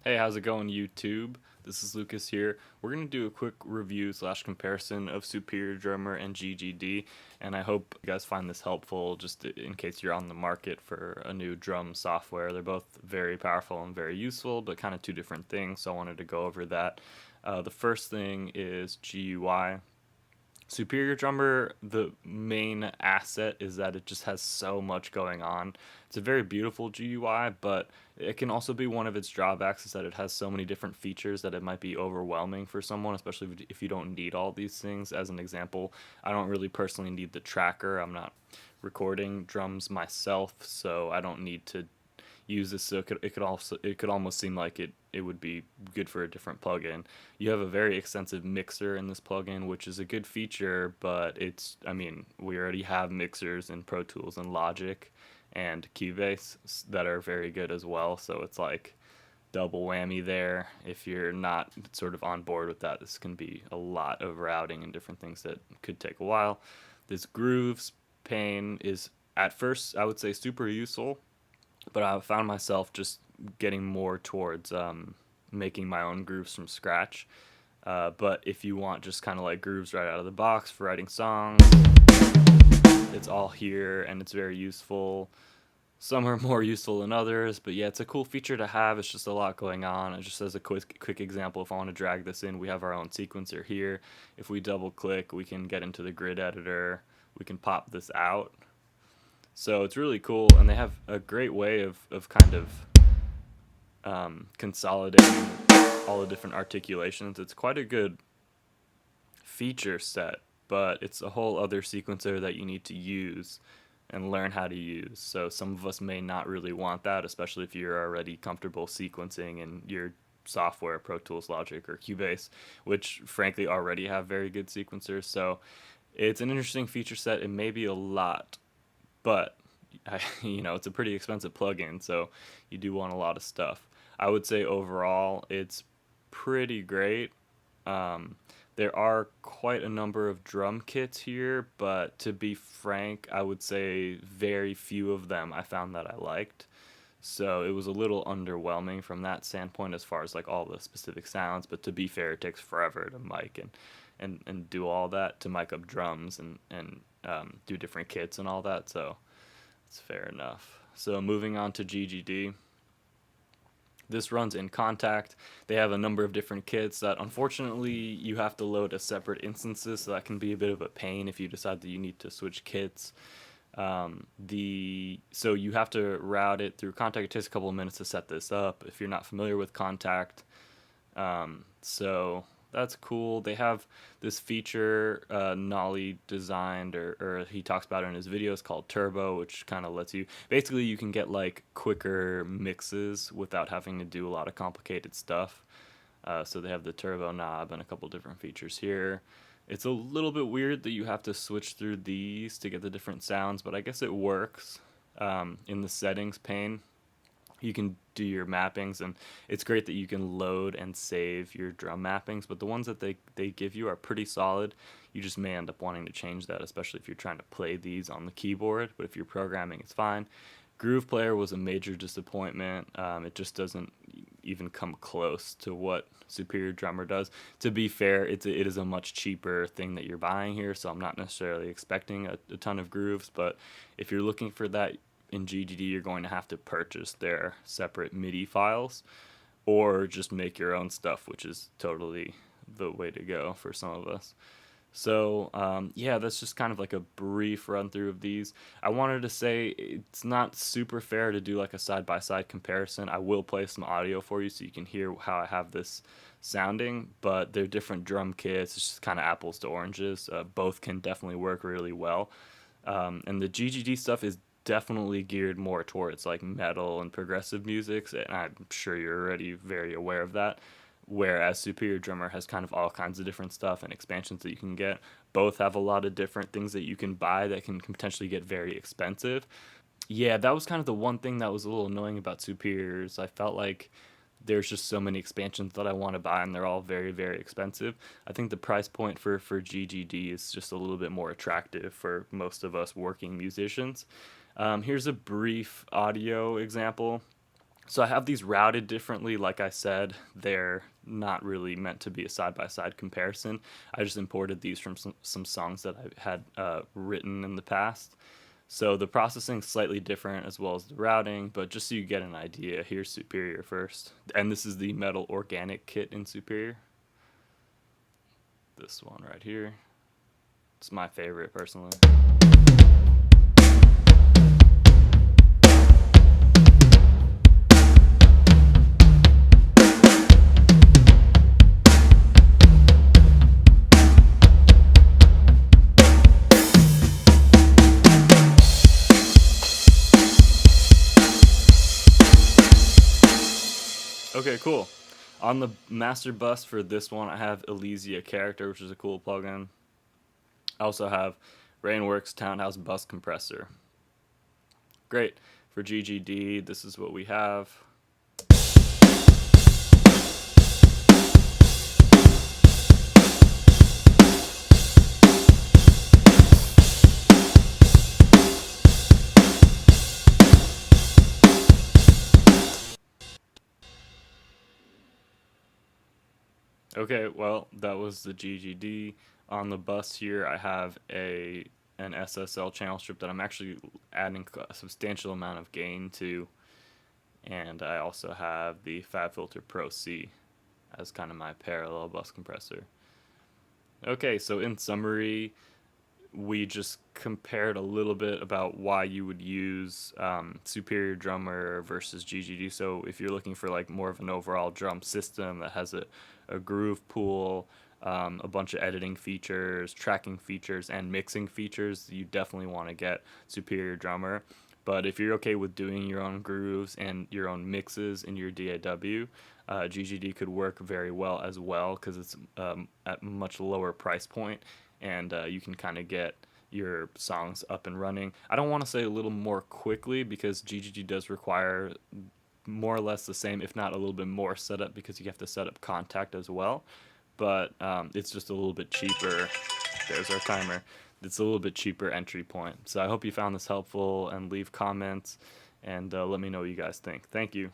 Hey, how's it going, YouTube? This is Lucas here. We're going to do a quick review slash comparison of Superior Drummer and GGD, and I hope you guys find this helpful just in case you're on the market for a new drum software. They're both very powerful and very useful, but kind of two different things, so I wanted to go over that. The first thing is GUI. Superior Drummer, the main asset is that it just has so much going on. It's a very beautiful GUI, but it can also be one of its drawbacks is that it has so many different features that it might be overwhelming for someone, especially if you don't need all these things. As an example, I don't really personally need the tracker. I'm not recording drums myself, so I don't need to use this. So it could almost seem like it would be good for a different plugin. You have a very extensive mixer in this plugin, which is a good feature, but we already have mixers in Pro Tools and Logic and Cubase that are very good as well. So it's like double whammy there. If you're not sort of on board with that, this can be a lot of routing and different things that could take a while. This grooves pane is at first I would say super useful, but I found myself just getting more towards making my own grooves from scratch. But if you want just kind of like grooves right out of the box for writing songs, it's all here and it's very useful. Some are more useful than others, but yeah, it's a cool feature to have. It's just a lot going on. Just as a quick example, if I want to drag this in, we have our own sequencer here. If we double click, we can get into the grid editor. We can pop this out. So it's really cool, and they have a great way of kind of consolidating all the different articulations. It's quite a good feature set, but it's a whole other sequencer that you need to use and learn how to use. So some of us may not really want that, especially if you're already comfortable sequencing in your software, Pro Tools, Logic, or Cubase, which frankly already have very good sequencers. So it's an interesting feature set. It may be a lot, but it's a pretty expensive plugin, so you do want a lot of stuff. I would say overall it's pretty great. Um, there are quite a number of drum kits here, but to be frank, I would say very few of them I found that I liked. So it was a little underwhelming from that standpoint as far as like all the specific sounds. But to be fair, it takes forever to mic and do all that to mic up drums and do different kits and all that. So it's fair enough. So moving on to GGD. This runs in Contact. They have a number of different kits that unfortunately you have to load as separate instances, so that can be a bit of a pain if you decide that you need to switch kits. So you have to route it through Contact. It takes a couple of minutes to set this up if you're not familiar with Contact. So that's cool. They have this feature Nolly designed, or he talks about it in his videos, called Turbo, which kind of lets you basically you can get like quicker mixes without having to do a lot of complicated stuff. So they have the Turbo knob and a couple different features here. It's a little bit weird that you have to switch through these to get the different sounds, but I guess it works. In the settings pane, you can do your mappings, and it's great that you can load and save your drum mappings, but the ones that they give you are pretty solid. You just may end up wanting to change that, especially if you're trying to play these on the keyboard, but if you're programming, it's fine. Groove Player was a major disappointment. It just doesn't even come close to what Superior Drummer does. To be fair, it is a much cheaper thing that you're buying here, so I'm not necessarily expecting a ton of grooves, but if you're looking for that in GGD, you're going to have to purchase their separate MIDI files or just make your own stuff, which is totally the way to go for some of us. So, yeah, that's just kind of like a brief run through of these. I wanted to say it's not super fair to do like a side by side comparison. I will play some audio for you so you can hear how I have this sounding, but they're different drum kits. It's just kind of apples to oranges. Both can definitely work really well. And the GGD stuff is definitely geared more towards like metal and progressive music, and I'm sure you're already very aware of that. Whereas Superior Drummer has kind of all kinds of different stuff and expansions that you can get. Both have a lot of different things that you can buy that can potentially get very expensive. Yeah, that was kind of the one thing that was a little annoying about Superiors. I felt like there's just so many expansions that I want to buy, and they're all very, very expensive. I think the price point for GGD is just a little bit more attractive for most of us working musicians. Here's a brief audio example. So I have these routed differently. Like I said, they're not really meant to be a side-by-side comparison. I just imported these from some songs that I had written in the past. So the processing's slightly different as well as the routing, but just so you get an idea, here's Superior first. And this is the Metal Organic kit in Superior. This one right here. It's my favorite personally. Okay, cool. On the master bus for this one, I have Elysia Character, which is a cool plugin. I also have Rainworks Townhouse Bus Compressor. Great. For GGD, this is what we have. Okay, well, that was the GGD. On the bus here, I have an SSL channel strip that I'm actually adding a substantial amount of gain to, and I also have the FabFilter Pro C as kind of my parallel bus compressor. Okay, so in summary, we just compared a little bit about why you would use Superior Drummer versus GGD. So if you're looking for like more of an overall drum system that has a groove pool, a bunch of editing features, tracking features, and mixing features, you definitely want to get Superior Drummer. But if you're okay with doing your own grooves and your own mixes in your DAW, GGD could work very well as well because it's at a much lower price point, and you can kind of get your songs up and running. I don't want to say a little more quickly because GGD does require more or less the same, if not a little bit more setup, because you have to set up Contact as well. But it's just a little bit cheaper. There's our timer. It's a little bit cheaper entry point. So I hope you found this helpful, and leave comments and let me know what you guys think. Thank you.